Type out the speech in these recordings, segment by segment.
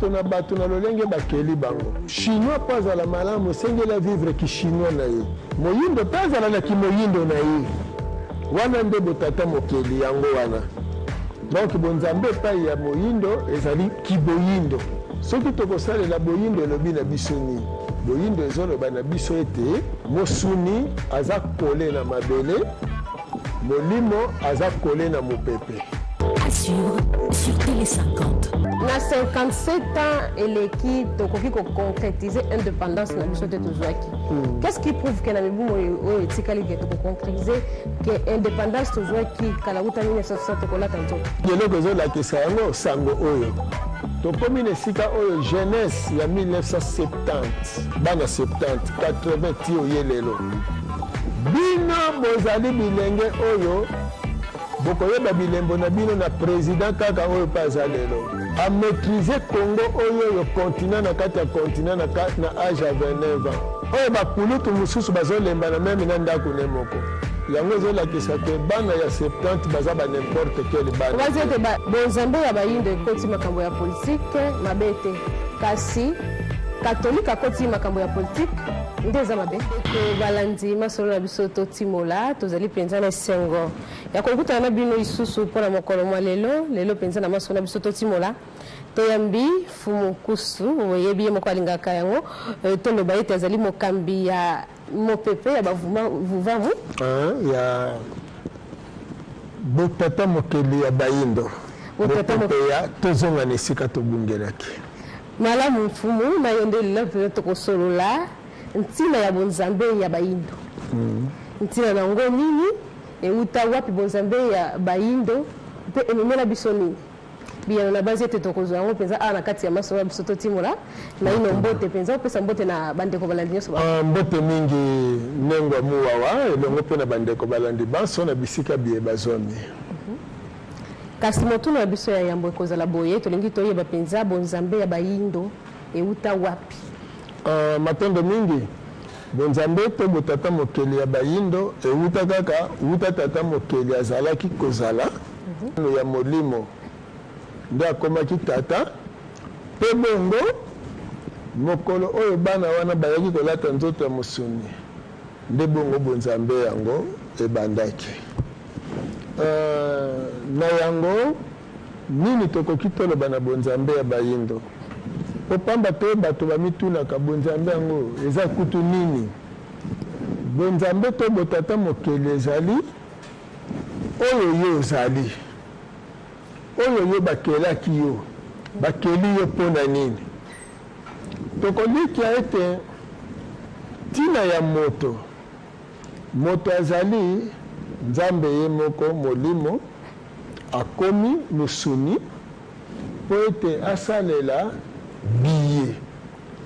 na bato na lolenge bakeli bango chinois po azala malamu osengeli vivre ki chinois na ye moyindo mpe azala na kimoyindo na ye wana nde botata mokeli yango wana donc bonzambe epai ya moyindo ezali kiboyindo soki tokosalela boyindo elobi na biso nini boyindo ezoloba na biso ete mosuni aza kole na mabele molimo aza kole na mopepe. Assure sur Télé 50. Na 57 ans, l'équipe a concrétisé l'indépendance de Tozouaki. Qu'est-ce qui prouve que l'indépendance concrétisé que l'indépendance de Tozouaki, Kalaouta 1960, jeunesse il y a 1970, bana 70, 80 tio yelelo. Bino bozali bilenge oyo bokoyeba bilembo na bino na président kaka oyo paza lelo a maîtriser Congo oyo continent na kati ya continent na âge à 29 ans oyo bakulutu mosusu bazolemba na meme na ndako ne moko yango ezolakisa ke bana ya 70 baza ba n'importe quel bana bazete bonzambe ya bayindo ekoti makambo ya politique mabete kasi catholique akoti makambo ya politique ndeza mabe ko balandi masolo na biso to timola tozali penza na sengo ya kokuta na bino isusu pona mokolo mwa lelo penza na masolo na biso to timola toyambi fumu kusu oyebi moko alingaka yango tondo bayete azali mokambi ya mopepe ya bavuma vuvamu ya botata mokeli ya bayindo botata ya tozonga nesika tobungelaki malamu mfumu na yondelela pe tokosolola ntina ya bonzambe ya bayindo ntina nango nini euta wapi bonzambe ya bayindo pe ememela biso nini biyano na base ete tokozwa yango mpenza na kati ya masolo ya biso totimola na ino mbote mpenza opesa mbote na bandeko balandi nyonso mbote mingi nengwa muwawa elongo mpe na bandeko balandi banso na bisika biye bazomi kasi motuno na biso ya yambo ekozala boye tolingi toyeba mpenza bonzambe ya bayindo euta wapi matondo mingi bonzambe to botata mokeli ya bayindo euta kaka uta tata mokeli azalaki kozala ya molimo nde akomaki tata mpe bongo mokolo oyo bana wana bayaki kolata nzoto ya mosuni nde bongo bonzambe yango ebandaki na yango nini tokoki toloba na bonzambe ya bayindo popamba to bato bamitunaka bonzambe yango eza kutu nini bonzambe to botata mokeli ezali oyo yo ozali oyo yo bakelaki yo bakeli yo mpona nini tokolikia ete ntina ya moto azali nzambe ye moko molimo akomi mosuni mpo ete asalela biye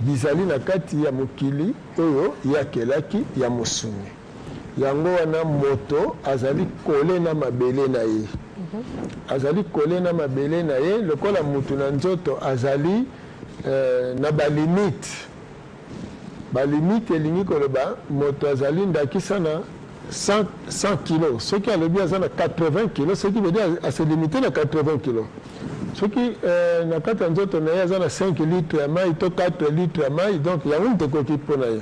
bizali na kati ya mokili oyo yakelaki ya mosuni yango wana moto azali kole na mabele na ye azali kole na mabele na ye lokola mutu na nzoto azali na balimite elingi koloba moto azali ndakisa na 100 kilo soki alobi aza na 80 kilo soki bedi aselimite na 80 kilo soki na kati ya nzoto na ye aza na 5 litre ya mai to 4 litre ya mai donc yango mutu ekoki mpo na ye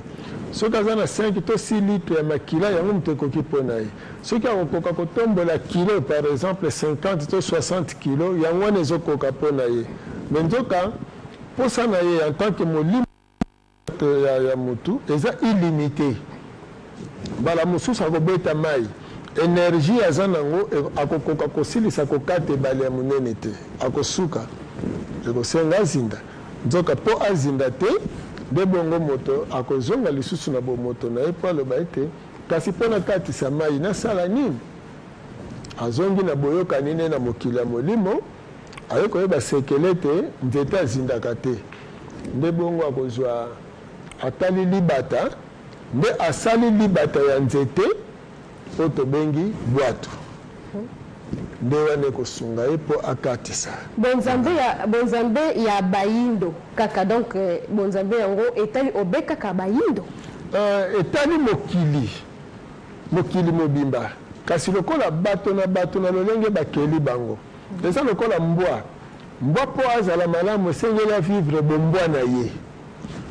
soki aza na 5 to 6 litre ya makila yango mutu ekoki mpo na ye soki akokoka kotombola kilo par exemple 50 to 60 kilo yango wana ezokoka mpo na ye me nzoka mposa na ye en tant que molimo ya mutu eza illimité mbala mosusu akobeta mai énergie aza nango akokoka kosilisa kokata ebale ya monene te akosuka ekosenga azinda nzoka mpo azinda te nde bongo moto akozonga lisusu na bomoto na ye mpo aloba ete kasi mpo nakatisa mai nasala nini azongi na boyokani ne na mokili ya molimo aye koyeba sekele te nzete azindaka te nde bongo akozwa atali libata nde asali libata ya nzete oyo tobengi bwato nde wana ekosunga ye mpo akatisa bonzambe ya bayindo kaka donc bonzambe yango etali obe kaka bayindo etali mokili mobimba kasi lokola bato na lolenge bakeli bango eza lokola mbwa mbwa po azala malamu esengeli avivre bombwa na ye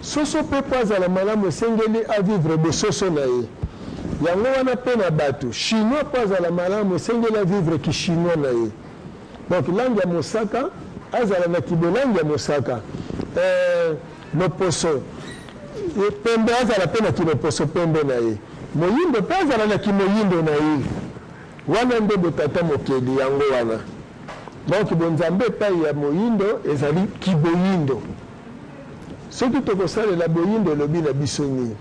soso mpe po azala malamu esengeli avivre bososo na ye yango wana mpe na bato chinois po azala malamu esengeli avivre kishinois na ye donc langue ya mosaka azala na kibolangue ya mosaka loposo pembe azala mpe na kiloposo pembe na ye moyindo mpe azala na kimoyindo na ye wana nde botata mokeli yango wana donc bonzambe epai ya moyindo ezali kiboyindo soki tokosalela boyindo elobi na biso nini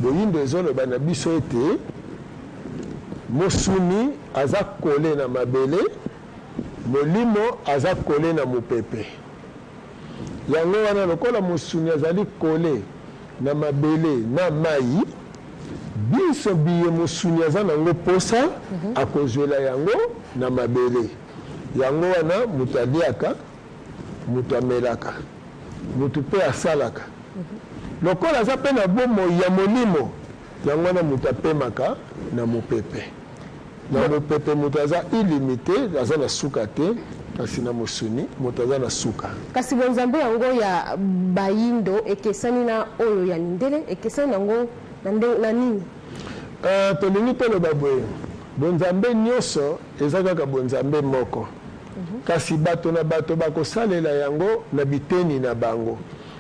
boyindo ezoloba na biso ete mosuni aza kole na mabele molimo aza kole na mopepe yango wana lokola mosuni azali kole na mabele na mai biso biye mosuni aza nango posa akozwela yango na mabele yango wana moto aliaka moto amelaka moto mpe asalaka lokola aza mpe na bomoi ya molimo yango wana moto apemaka na mopepe na mopepe moto aza illimité aza na suka te kasi na mosuni moto aza na suka kasi bonzambe yango ya bayindo ekesani na oyo ya mindele ekesani nango na nini tolingi toloba boye bonzambe nyonso eza kaka bonzambe moko kasi bato na bato bakosalela yango na biteni na bango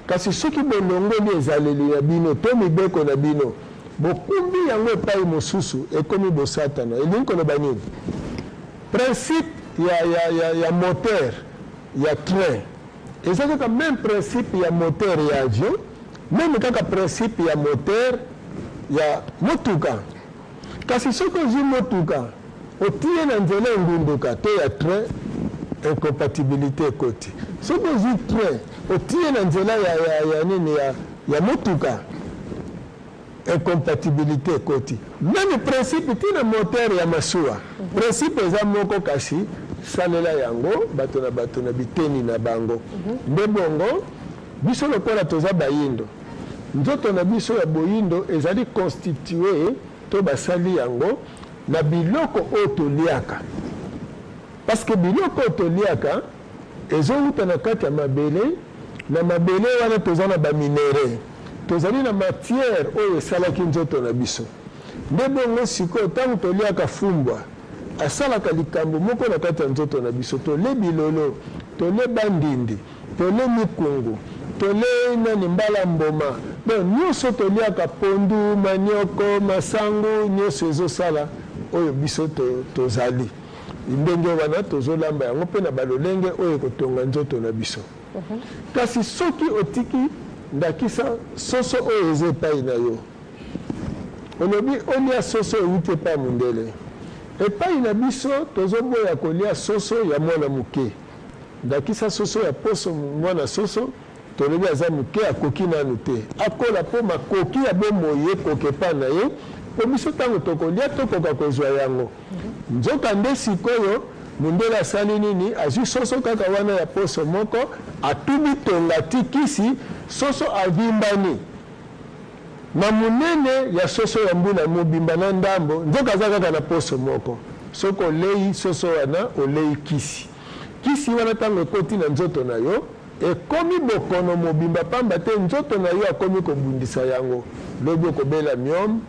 kasi soki bolongoli ezaleli ya bino to mibeko na bino bokumbi yango epai mosusu ekomi bosatana elingi koloba nini principe ya moteur ya train eza kaka même principe ya moteur ya avion même kaka principe ya moteur ya motuka kasi soki ozwi motuka otie na nzela engunduka to ya train incompatibilité ekoti soki ozwi train otie na nzela ya nini ya motuka incompatibilité ekoti même principe tina moteur ya masuwa principe eza moko kasi salela yango bato na biteni na bango nde bongo biso lokola toza bayindo nzoto na biso ya boyindo ezali constitué to basali yango na biloko oyo toliaka parce que biloko oyo toliaka ezowuta na kati ya mabele na mabele wana toza na baminere tozali na matière oyo esalaki nzoto na biso nde bongo sikoyo ntango toliaka fumbwa asalaka likambo moko na kati ya nzoto na biso tole bilolo tole bandindi tole mikungu tole nani mbala mboma bon nyonso toliaka pondu manioko masango nyonso ezosala oyo biso tozali ndenge wana tozolamba yango mpe na balolenge oyo kotonga nzoto na biso kasi soki otiki ndakisa soso oyo eza epai na yo olobi olia soso euti epai mundele epai na biso tozoboya kolia soso ya mwana moke ndakisa soso ya poso mwana soso tolobi aza moke akoki nanu te akola mpo makoki ya bomoi ekoke epai na ye mpo biso ntango tokolia tokoka kozwa yango nzoka nde sikoyo mundele asali nini azwi soso kaka wana ya poso moko atubi tonga ti kisi soso avimbani na munene ya soso ya mbula mobimba na ndambo nzoka aza kaka na poso moko soki olei soso wana olei kisi wana ntango ekoti na nzoto na yo ekomi bokono mobimba pamba te nzoto na yo akomi kobundisa yango lobi okobela myome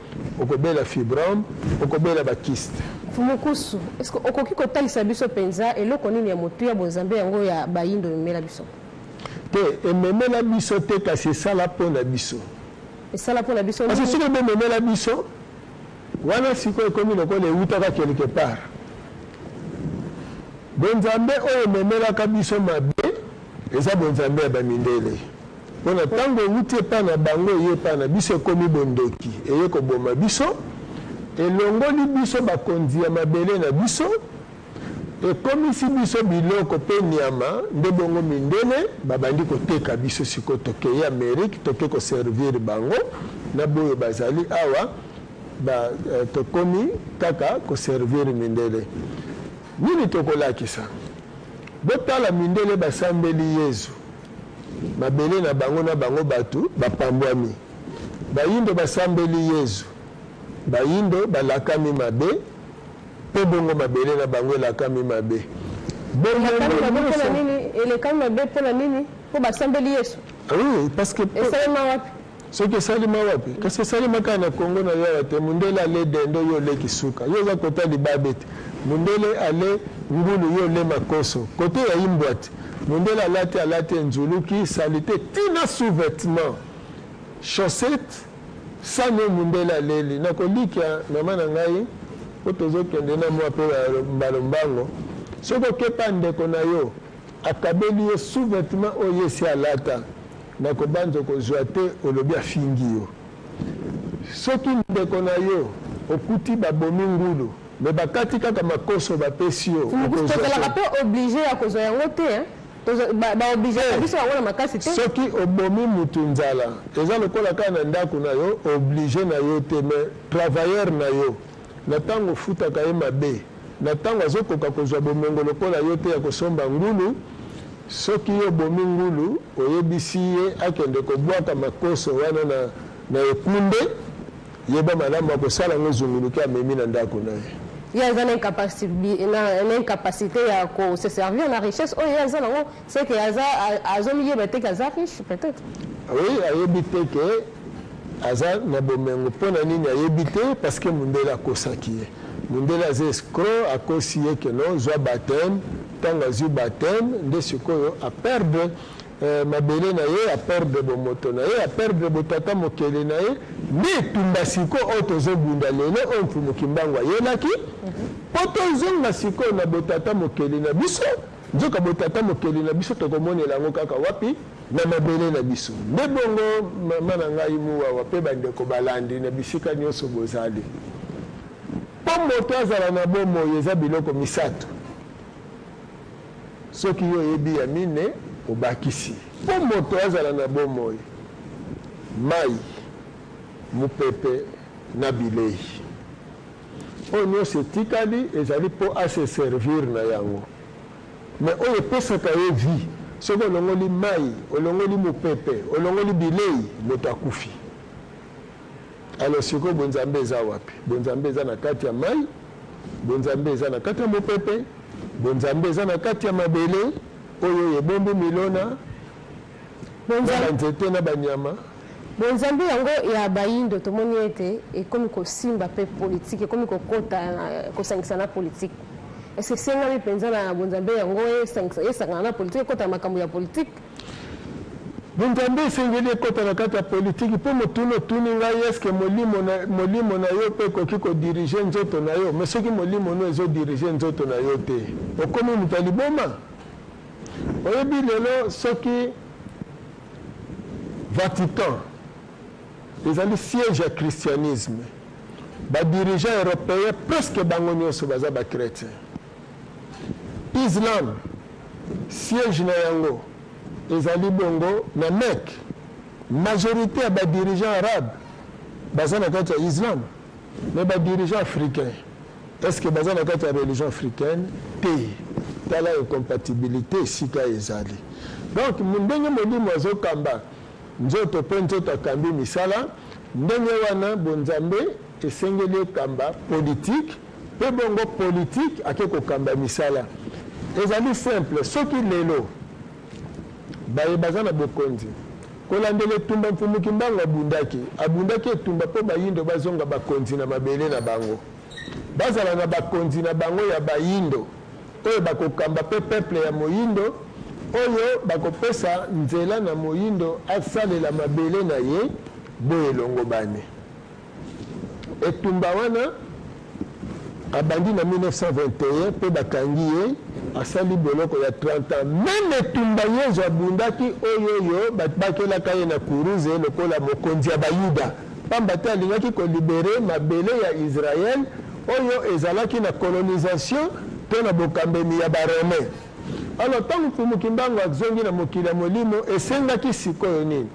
okobela fibrome okobela bakiste Fumukusu, est-ce que okoki kotalisa biso penza eloko nini ya motu ya bonzambe yango ya bayindo emela biso te ememela biso te kasi esala mpo na biso esala mpo na biso parce que soki ememela biso wana sikoyo ekomi lokola ewutaka quelque part bonzambe oyo ememelaka biso mabe eza bonzambe ya bamindele mpona ntango ewuti epai na bango eye epai na biso ekomi bondoki eye koboma biso elongoli biso bakonzi ya mabele na biso ekomisi biso biloko mpe nyama nde bongo mindele babandi koteka biso sikoyo tokei amerike toke koservir bango na boyo bazali awa tokomi kaka koservir mindele nini tokolakisa botala mindele basambeli yezu mabele na bango batu bapambwami bayindo basambeli yezu bayindo balakami mabe mpe bongo mabele na bango elakami mabe Oui, parce que ce que salima wapi parce que salima kana Congo na yo te mundele ale dendo yo le kisuka yo za kota libabete mundele ale ngulu yo le makoso côté ya imbwati mundele alate nzuluki salite tina sous-vêtement chaussette sano mundele aleli na kolika mama na ngai otozo kende na mwa pe mbalombango soko kepa ndeko na yo akabeli yo sous-vêtement oyo esi alata na kobanza kozwa te olobi afingi yo soki ndeko na yo okuti babomi ngulu me bakati kaka makoso bapesi yo tozelaka mpe oblige ya kozwa yango te baoblige biso yango na makasi te soki obomi mutu nzala eza lokola kaka na ndako na yo oblige na yo te me travailleur na yo na ntango ofutaka ye mabe na ntango azokoka kozwa bomengo lokola yo te ya kosomba ngulu soki yo bomi ngulu oyebisi ye akende kobwaka makoso wana na ekunde yeba malamu akosala yango zunguluki amemi na ndako na ye ye aza na incapacité ya kose servir na richesse oyo ye aza nango seke azomiyeba te ke aza riche peut-être oui ayebi te ke aza na bomengo mpo na nini ayebi te parce que mundele akosaki ye mundele aza escroc akosi ye ke no zwa bateme ntango azwi bateme nde sikoyo aperdre mabele na ye aperdre bomoto na ye aperdre botata mokele na ye nde etumba siko oyo tozobunda lelo oyo mfumuki mbango ayelaki mpo tozonga sikoyo na botata mokele na biso nzoka botata mokele na biso tokomonela yango kaka wapi na mabele na biso nde bongo mama na ngai muwawa mpe bandeko balandi na bisika nyonso bozali mpo moto azala na bomoi eza biloko misato soki yo oyebi ya mine obakisi mpo moto azala na bomoi mai mupepe na bilei oyo nyonso etikali ezali mpo ase servir na yango me oyo epesaka ye vie soki olongoli mai olongoli mupepe olongoli bilei moto akufi alors sikoyo bonzambe eza wapi bonzambe eza na kati ya mai bonzambe eza na kati ya mupepe bonzambe eza na kati ya mabele oyo ebombi milona banzete na banyama bonzambe yango ya bayindo tomoni ete ekomi kosimba mpe politike ekomi kosangisa na politike est-ce que sengami mpenza na bonzambe yango esangana na politike ekota na makambo ya politike bonzambe esengeli ekota na kati ya politike mpo motuni otuni ngai eske molimo na yo mpe ekoki kodirige nzoto na yo me soki molimo no ezodirige nzoto na yo te okomi moto ya liboma oyebi lelo soki Vatican ezali siège ya christianisme badirigant européen presque bango nyonso baza bachrétien islam siège na yango ezali bongo na Mecque majorité ya badirigant arabe baza na kati ya islam me badirigant africain est-ce que baza na kati ya religion africaine te tala incompatibilité esika ezali donc ndenge molimo azokamba nzoto mpe nzoto akambi misala ndenge wana bonzambe esengeli ekamba politike mpe bongo politike ake kokamba misala ezali simple soki lelo baye baza na bokonzi kolandela etumba mfumuki mbango abundaki etumba mpo bayindo bazonga bakonzi na mabele na bango bazala na bakonzi na bango ya bayindo oyo bakokamba mpe peuple ya moyindo oyo bakopesa nzela na moyindo asalela mabele na ye boye elongo bane etumba wana abandi na 1921 mpe bakangi ye asali boloko ya 30 ans meme etumba yezu abundaki oyo bakelaka ye na kuruze lokola mokonzi ya bayuda pamba te alingaki kolibere mabele ya Israel oyo ezalaki na colonisation mpe na bokambemi ya baromain alors ntango mfumuki mbango azongi na mokili ya molimo esengaki sikoyo nini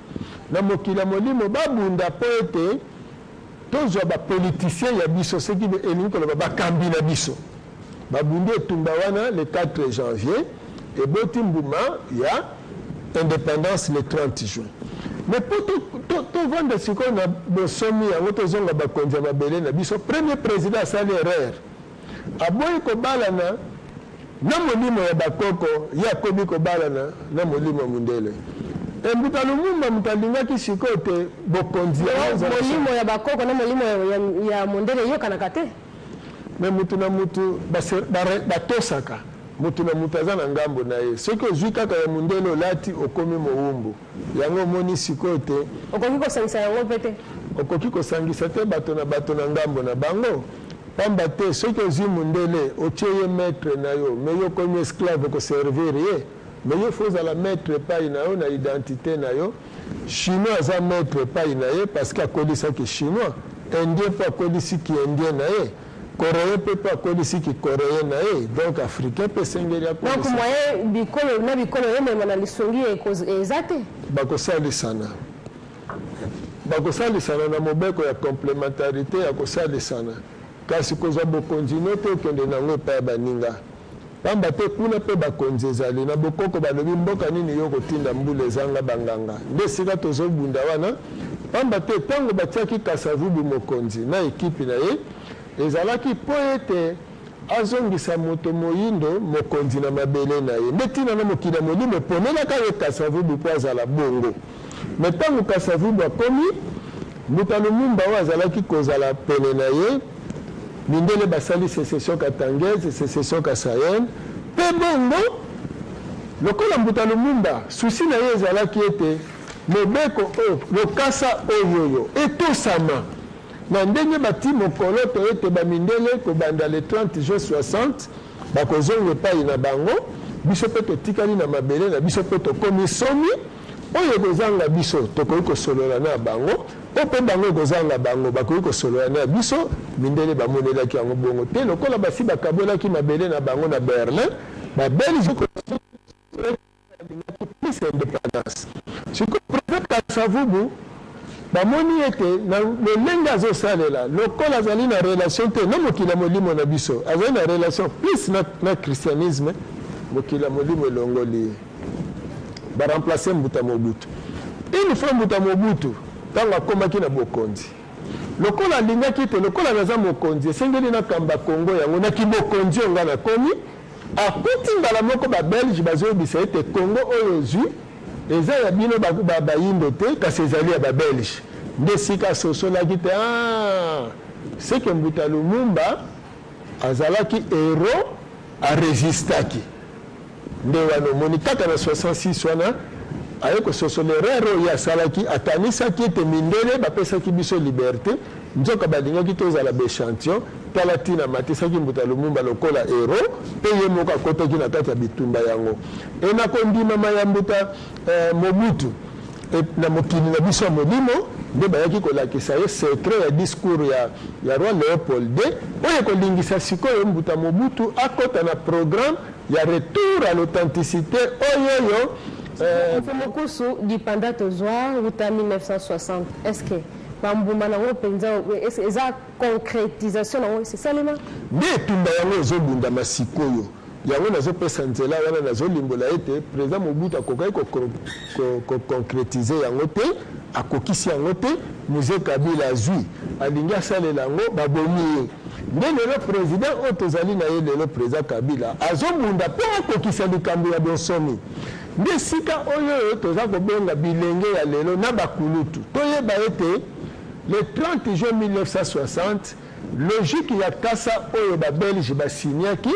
na mokili ya molimo babunda mpo ete tozwa bapoliticien ya biso soki elingi koloba bakambi na biso babundi etumba wana le 4 janvier eboti mbuma ya indépendance le 30 juin mais mpo tovanda sikoyo na bosomi yango tozonga bakonzi ya mabele na biso premier président asali erreur aboyi kobalana na molimo ya bakoko ya kobi kobalana na molimo mundele Mbuta Lumumba mtalingaki sikote bokonzi molimo ya bakoko na molimo ya mundele yo kanakate me mutu na mutu batosaka mutu na mutu aza na ngambo na ye soki ozwi kaka ya mundele olati okomi mowumbu yango omoni sikote okoki kosangisa yango mpe te okoki kosangisa te bato na ngambo na bango pamba te soki ozwi mundele otie ye maître na yo me yo okomi esclave okoservir ye me yo fo ozala maître epai na yo na identité na yo chinois aza maître epai na ye parce que akolisaki chinois indien mpe akolisiki indien na ye coréen mpe akolisiki coréen na ye donc africain mpe esengeli donc moye bikolo na bikolo emema na lisongi eza te bakosalisana na mobeko ya complémentarité ya kosalisana kasi kozwa bokonzino te okende nango epai ya baninga pamba te kuna mpe bakonzi ezali na bokoko balobi mboka nini yo kotinda mbula ezanga banganga nde esika tozobunda wana pamba te ntango batiaki Kasavubu mokonzi na ekipi na ye ezalaki mpo ete azongisa moto moyindo mokonzi na mabele na ye nde ntina na mokili ya molimo eponelaka ye Kasavubu mpo azala bongo me ntango Kasavubu akomi Mbuta Lumumba oyo azalaki kozala pene na ye mindele basali sécession katangese sécession kasayenne mpe bongo lokola Mbuta Lumumba susi na ye ezalaki ete mobeko oyo lokasa oyoyo etosama na ndenge bati mokolo to ete bamindele kobanda le 30 juin 60 bakozonga epai na bango biso mpe totikali na mabele na biso mpe tokomi somi oyo kozanga biso tokoki kosolola na bango po mpe bango ekozanga bango bakoki kosolola na biso mindele bamonelaki yango bongo te lokola basi bakabolaki mabele na bango na Berlin babelge plus indépendance siko président Kasavubu bamoni ete na lolenge azosalela lokola azali na relation te na mokili ya molimo na biso azali na relation plus na christianisme mokili ya molimo elongoli baremplace Mbuta Mobutu une fois Mbuta Mobutu ntango akomaki na bokonzi lokola alingaki te lokola naza mokonzi esengeli nakamba Kongo yango naki bokonzi oyo nga nakomi akuti mbala moko babelge bazoyebisa ete Kongo oyo ozwi eza ya bino bayindo te kasi ezali ya babelge nde sika asosolaki te seke Mbuta Lumumba azalaki héros aresistaki nde wana omoni kaka na 66 wana aye kososola erreur oyo asalaki akanisaki ete mindele bapesaki biso liberté nzoka balingaki tozala baéchantillon tala ntina matisaki Mbuta Lumumba lokola héros mpe ye moko akotaki na kati ya bitumba yango enakondimama ya Mbuta Mobutu na mokili na biso ya molimo nde bayaki kolakisa ye secret ya discours ya roi Léopold II oyo ekolingisa sikoyo Mbuta Mobutu akota na programme ya retour à l'authenticité oyoyo Mokusu dipanda tozwa ruta 1960 est-ce que bambuma nango penza eza concrétisation nango c'est ça lema nde etumba yango ezobundama sikoyo yango nazopesa nzela wana nazolimbola ete président Mobutu akokaki koconcrétize yango te akokisi yango te Musée Kabila azwi alingi asalela yango babomi ye nde lelo président oyo tozali na ye lelo président Kabila azobunda mpo akokisa likambo ya bonsomi nde sika oyo toza kobenga bilenge ya lelo na bakulutu toyeba ete le 30 juin 1960 logique ya kasa oyo babelge basinyaki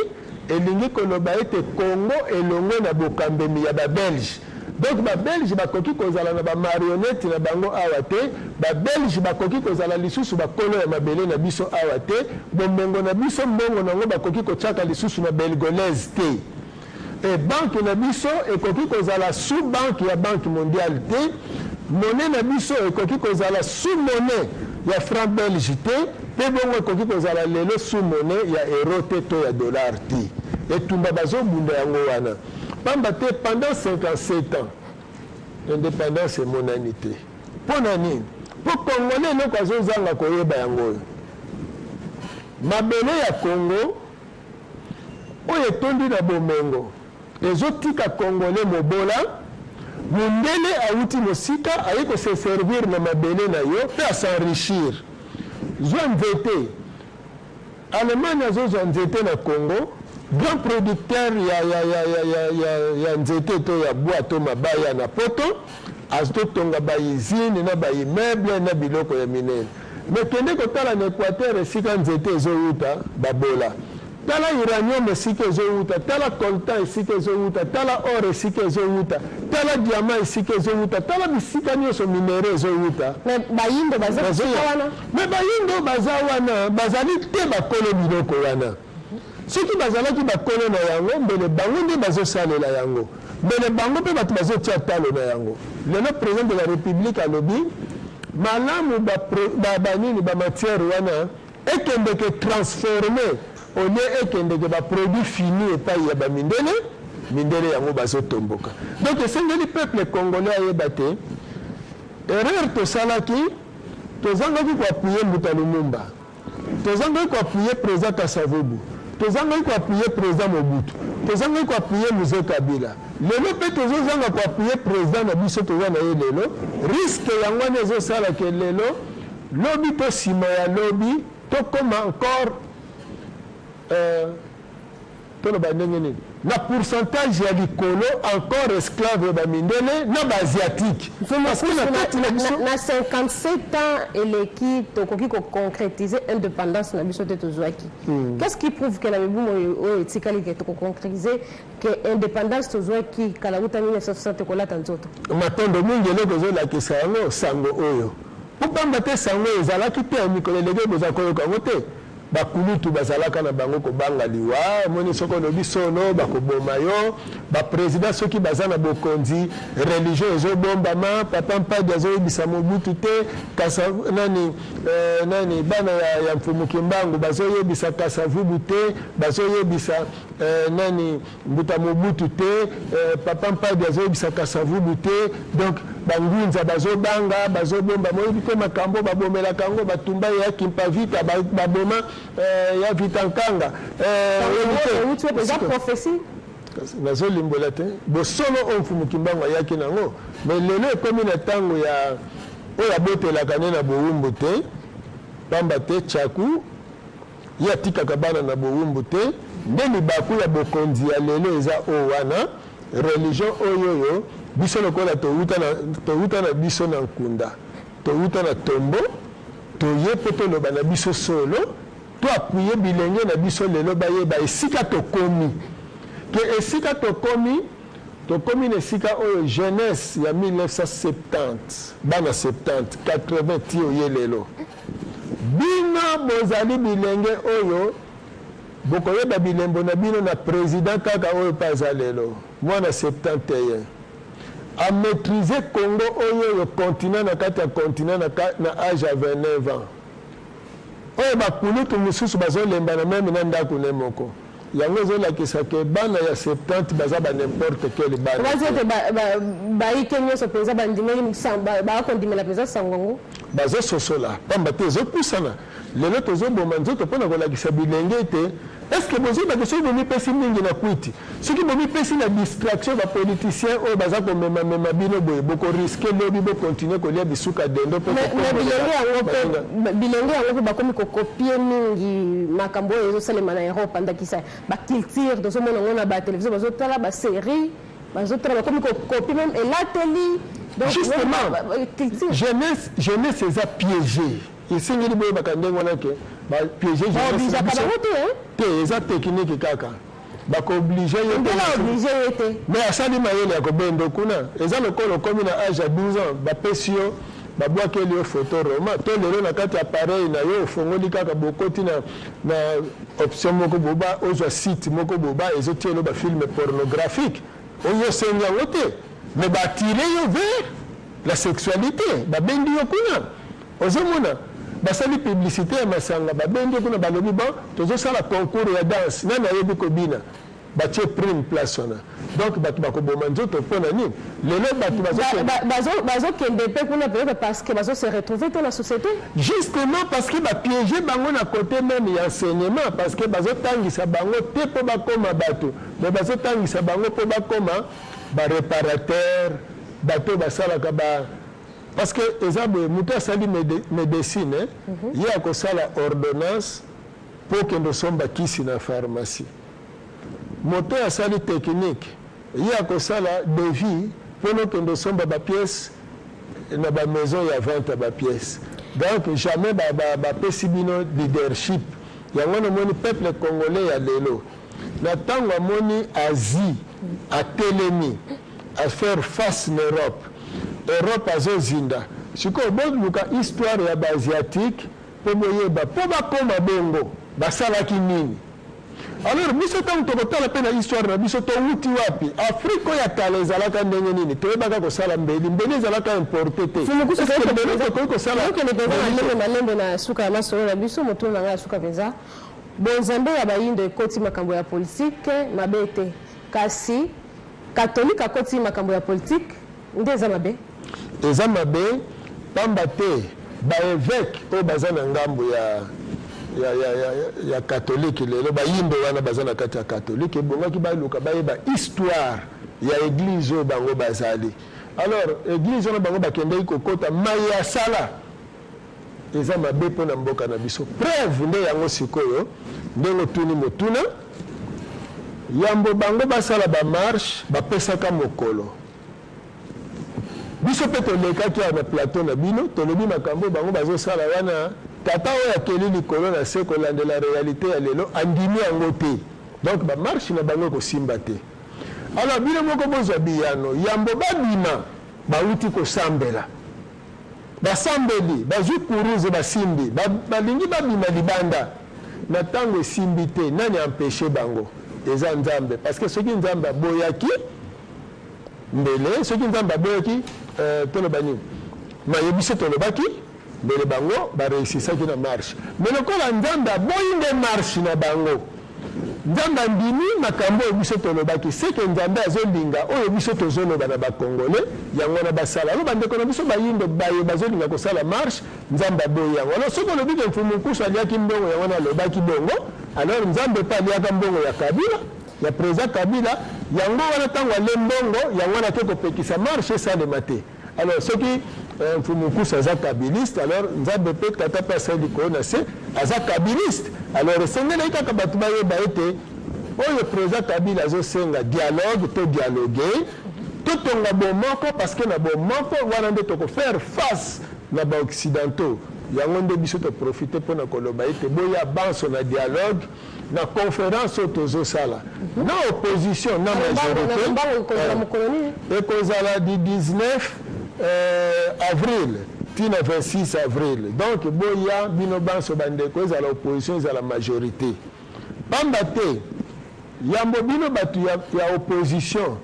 elingi koloba ete Congo elongo na bokambemi ya babelge donc babelge bakoki kozala na bamarionnette na bango awa te babelge bakoki kozala lisusu bakolo ya mabele na biso awa te bomengo na biso mbongo nango bakoki kotiaka lisusu na belgolaise te e banke na biso ekoki kozala sous banke ya banque mondiale te monnaie na biso ekoki kozala sous monnaie ya franc belge te mpe bongo ekoki kozala lelo sous monnaie ya euro te to ya dollar te etumba bazobunda yango wana pamba te pendant 57 ans indépendance emonani te mpo na nini mpo congolais eloko azozanga koyeba yango oyo mabele ya Congo oyo etondi na bomengo ezotika congolais mobola mundele awuti mosika aye kose servir na mabele na yo mpe asenrichir zwa nzete Allemagne azozwa nzete na Congo grand producteur ya nzete to ya bois to mabaya na poto azotonga ba usine na ba immeuble na biloko ya minene mais kende kotala na Équateur esika nzete ezowuta babola tala uranium esika ezowuta tala coltan esika ezowuta tala or esika ezowuta tala diamant esika ezowuta tala bisika nyonso minere ezowuta mais bayindo baza wana mais bayindo baza wana bazali te bakolo biloko wana soki bazalaki bakolo na yango mbele bango nde bazosalela yango mbele bango mpe bato bazotia talo na yango lelo président de la république alobi malamu banini bamatière wana ekendeke transforme au lieu ekendeke baproduit fini epai ya bamindele mindele yango bazotomboka donc esengeli peuple congolais ayeba te erreur tosalaki tozangaki koapuye mbuta lumumba tozangaki koapuye président kasavubu tozangaki koapuye président mobutu tozangaki koapuye mzee kabila lelo mpe tozozanga koapuye président na biso toza na ye lelo risque yango wana ezosala ke lelo lobi to nsima ya lobi tokoma encore toloba ndenge nini na pourcentage ya likolo encore esclave bamindele na baasiatique na 57 ans eleki tokoki koconcrétiser indépendance na biso te tozwaki qu'est-ce qui prouve que na mibumo oyo etikali ke tokoconcrétiser ke indépendance tozwaki kala uta 1960 kolata nzoto matondo mingi eloko ezolakisa yango sango oyo popamba te sango ezalaki te ya mikolo elenge boza koyoka yango te bakulutu bazalaka na bango kobanga liwa moni soko lobi solo bakoboma yo baprésident soki baza na bokonzi religion ezobombama papa mpadi azoyebisa mobutu te nani bana ya mfumuki mbangu bazoyebisa kasavubu te bazoyebisa nani mbuta mobutu te papa mpadi azoyebisa kasavubu te donc bangunza bazobanga bazobomba moyebi te makambo babomelaka yango batumba ya kimpavita baboma ya vitankanga nazolimbola te bosolo oyo mfumuki mbango ayaki nango mais lelo ekomi na ntango ya oyo abotelaka ne na bowumbu te pamba te tyaku ye atikaka bana na bowumbu te nde libaku ya bokonzi ya lelo eza oyo wana religion oyo biso lokola towuta na biso na nkunda towuta na tombo toye mpe toloba na biso solo to apuye bilenge na biso lelo bayeba esika tokomi ke esika tokomi na esika oyo jeunesse ya 1970 bana 70 80 ti oye lelo bino bozali bilenge oyo bokoyeba bilembo na bino na président kaka oyo mpe aza lelo mwana 71 a maîtriser Congo oyo continent na kati ya continent na âge ya 29 ans oyo bakulutu mosusu bazolemba na meme na ndako ne moko yango ezolakisa ke bana ya 70 baza ba n'importe quel bana baike nyonso mpenza bakondimela mpenza sangongo bazososola pamba te ezopusana lelo tozoboma nzoto mpona kolakisa bilenge te est-ce que bozobaka soki bomipesi mingi na kwiti soki bomipesi na distraction bapoliticien oyo baza komemamema bino boye bokoriske lobi bokontinue kolia bisuka dendo bilenge yango mpe bakomi kokopie mingi makambo oyo ezosalema na europe andakisa baculture tozomona ngo na batelevizio bazotala basérie bazotala bakomi kokopie même elateli justement jeunesse eza piégé esengeli boyebaka ndenge wana ke bapiége te eza technique kaka bakooblige ye te mais asali mayele ya kobendo kuna eza lokolo okomi na age ya 12 ans bapesi yo babwakeli yo photo roma to lelo na kati appareil na yo ofongoli kaka bokoti na option moko boba ozwa site moko boba ezotielo bafilme pornographique oyo osengi yango te mais baatire yo vers la sexualité babendi yo kuna ozomona basali publicité ya masanga babendi kuna balobi bon tozosala concours ya danse nani ayebi kobina batie prime place wana donc bato bakoboma nzoto mpona nini lelo bato bazokende mpe kuna peut-être parce que bazose retrouver te na société justement parce que bapiége bango na côté même ya enseignement parce que bazotangisa bango te mpo bakoma bato mais bazotangisa bango mpo bakoma baréparateur bato basalaka parce que exemple mutu asali médecine ye akosala ordonnance mpo kende osomba kisi na pharmacie moto ya sali technique ya kosala devis pour nous que somba ba pièce na ba maison ya vente ba pièce donc jamais ba pesibino leadership yango na moni peuple congolais ya lelo na tango moni Asie a telemi à faire face en Europe azozinda siko boluka histoire ya ba asiatique po boyeba po bakoma bongo basalaki nini. Alors biso tango tokotala pe na histoire na biso towuti wapi Afrique ya kala ezalaka ndenge nini toyebaka kosala mbeli ezalaka importe te malembe na suka ya masolo na biso moto na ngala suka penza bonzambe ya bayindo ekoti makambo ya politique mabete kasi catholique akoti makambo ya politique nde eza mabe pamba te ba évêque o bazana ngambo ya catholique lelo bayimbe wana bazana kati ya catholique ebongaki baluka bayeba histoire ya église o bango bazali. Alors église wana bango bakendeki kokota mai ya sala eza mabe mpo na mboka na biso preuve nde yango sikoyo ndenge tuni motuna yambo bango basala bamarshe bapesaka mokolo biso mpe tolekaki na plateau na bino tolobi makambo bango bazosala wana tata oyo akeli likolo na se kolandela réalité ya lelo andimi yango te donc bamarshe na bango ekosimba te. Alors bino moko bozwa biyano yambo babima bauti kosambela basambeli bazwi kuruze basimbi balingi babima libanda na ntango esimbi te nani empêche bango eza nzambe parce que soki nzambe aboyaki mbele soki nzambe aboyaki toloba nini mayebiso tolobaki mbele bango bareusisaki na marshe me lokola nzambe aboyi nde marshe na bango nzambe andimi makambo oyo biso tolobaki seke nzambe azolinga oyo biso tozoloba na bakongole yango na basala alo bandeko na biso bayindo baye bazolinga kosala marshe nzambe aboyi yango alors soki olobi ke mfumukusu aliaki mbongo yango na alobaki bongo alors nzambe mpe aliaka mbongo ya kabila ya président kabila yango wana ntango ale mbongo yango wana te kopekisa marshe esalema te. Alors soki mfumukusu aza kabiliste alors nzambe mpe tata mpe asali likolo na se aza kabiliste alors esengelaki kaka bato bayeba ete oyo président kabila azosenga dialogue to dialogue totonga bomoko parce que na bomoko wana nde tokofaire face na baoccidentaux yango nde biso toprofite mpona koloba ete boya banso na dialogue na conférence oyo tozosala na opposition na majorité ekozala du 19 avril tina 26 avril donc boya bino banso bandeko ezala opposition ezala majorité pamba te yambo bino bato ya opposition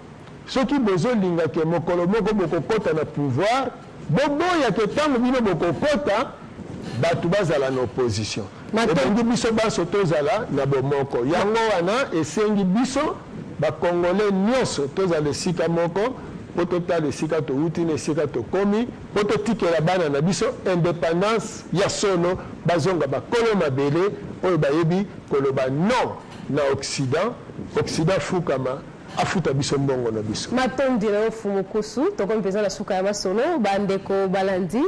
soki bozolinga ke mokolo moko bokokota na pouvoir boboya ke ntango bino bokokota bato bazala na opposition ebengi biso banso tozala na bomoko yango wana esengi biso bakongole nyonso tozala esika moko po totala esika touti na esika tokomi po totikela bana na biso indépendance ya solo bazonga bakolo mabele oyo bayebi koloba non na occident fukama afuta biso mbongo na biso matondi na mfumukusu tokomi mpenza na suka ya masolo bandeko balandi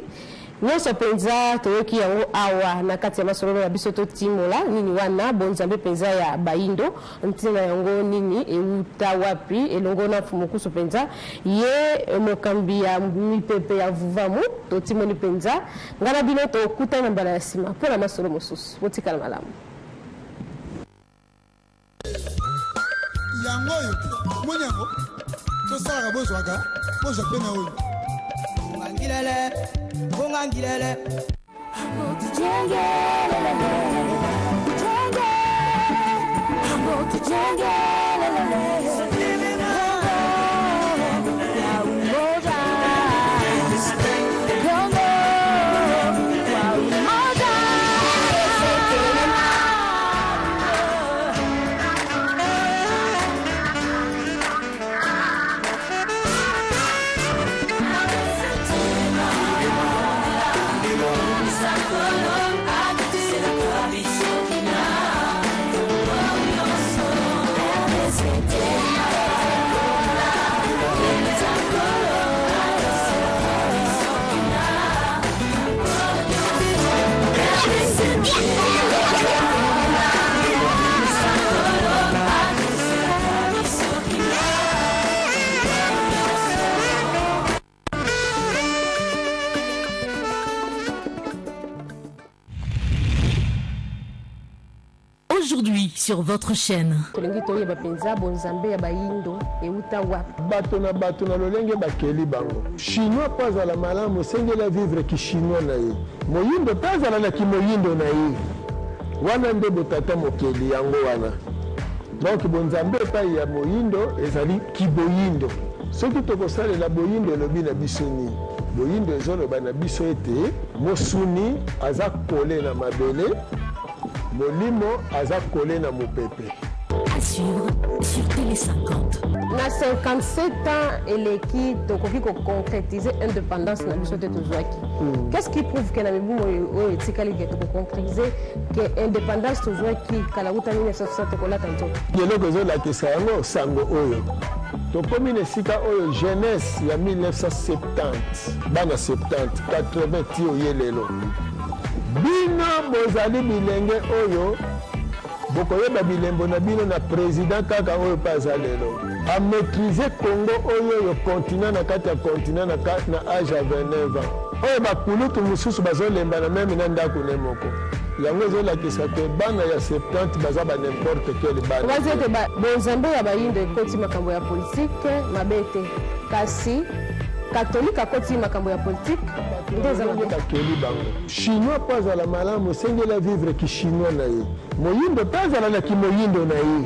nyonso mpenza toyoki yango awa na kati ya masolo na biso totimola nini wana bonzambe mpenza ya bayindo ntina yango nini euta wapi elongo na mfumukusu mpenza ye mokambi ya mipepe ya vuvamu totimoni mpenza ngana bino tokutana mbala ya nsima mpona masolo mosusu botikala malamu yango oyo monyango tosalaka bozwaka bozwa mpe na oyo bongangilele Yeah. aujourd'hui sur votre chaîne. tolingi toyeba mpenza bonzambe ya bayindo euta wapi bato na lolenge bakeli bango chinois mpo azala malamu osengeli vivre ki chinois na ye moyindo mpe azala na kimoyindo na ye wana nde botata mokeli yango wana donc bonzambe epai ya moyindo ezali kiboyindo soki tokosalela boyindo elobi na biso nini boyindo ezoloba na biso ete mosuni aza kole na mabele molimo aza kole na mopepe. À suivre sur Télé 50. na 57 ans eleki tokoki koconcrétiser indépendance na biso te tozwaki qu'est-ce qui prouve ke na mibumo oyo etikali ke tokoconcrétiser ke indépendance tozwaki kala uta 1960 tokolata nzoto eloko ezolakisa yango sango oyo tokomi na esika oyo jeunesse ya 1970 bana 70 80 ti oye lelo bino bozali bilenge oyo bokoyeba bilembo na bino na président kaka oyo mpe aza lelo amaîtrise congo oyo continent na kati ya continent na age ya 29 ans oyo bakulutu mosusu bazolemba na meme na ndako ne moko yango ezolakisa ke bana ya 70 baza ba n'importe quel bana obazi ete bonzambe ya bayindo ekoti makambo ya politike mabe te kasi katolike akoti makambo ya politike nde eza mabe bakeli bango chinois mpo azala malamu osengeli vivre ki chinois na ye moyindo mpe azala na kimoyindo na ye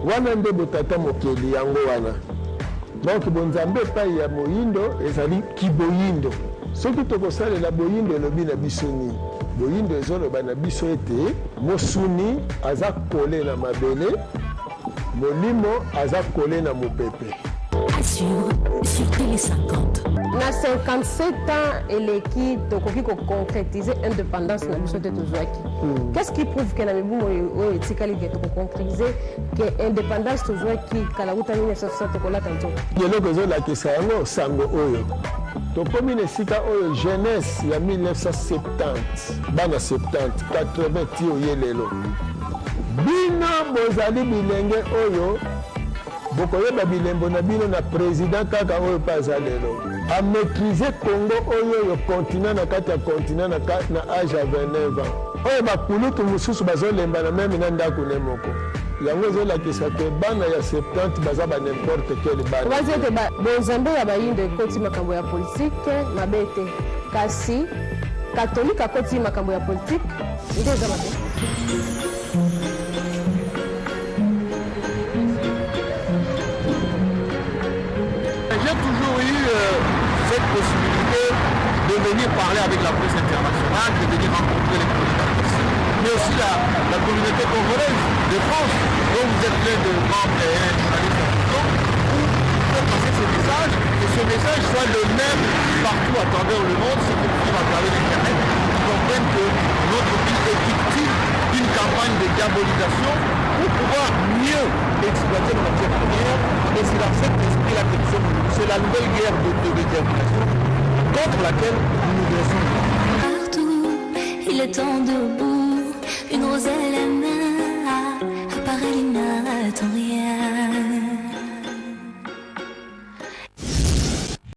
wana nde botata mokeli yango wana donc bonzambe epai ya moyindo ezali kiboyindo soki tokosalela boyindo elobi na biso nini boyindo ezoloba na biso ete mosuni aza kole na mabele molimo aza kole na mopepe. À suivre sur Télé 50. na 57 ans eleki tokoki koconcrétiser indépendance na biso te tozwaki qu'est-ce qui prouve ke na mibumo oyo etikali ke tokoconcrétiser ke indépendance tozwaki kala uta 1960 tokolata nzoto eloko ezolakisa yango sango oyo tokomi na esika oyo jeunesse ya 1970 bana 70 80 ti oye lelo bino bozali bilenge oyo bokoyeba bilembo na bino na président kaka oyo mpe aza lelo amaîtrise congo oyo continent na kati ya continent na age ya 29 ans oyo bakulutu mosusu bazolemba na meme na ndako ne moko yango ezolakisa ke bana ya 70 baza ba n'importe quel bana obazi ete bonzambe ya bayindo ekoti makambo ya politike mabe te kasi katolike akoti makambo ya politike nde eza mabe J'ai toujours eu cette possibilité de venir parler avec la presse internationale, de venir rencontrer les producteurs, mais aussi la communauté congolaise de France, dont vous êtes plein de membres et journalistes importants, pour faire passer ce message, que ce message soit le même partout à travers le monde, ceux qui vivent à travers l'Internet, qui comprennent que notre pays est victime d'une campagne de diabolisation pour pouvoir mieux exploiter nos matières premières. Et c'est dans cet esprit-là que nous sommes. C'est la nouvelle guerre de détermination contre laquelle nous nous dressons. Partout, il est temps debout, une rosette.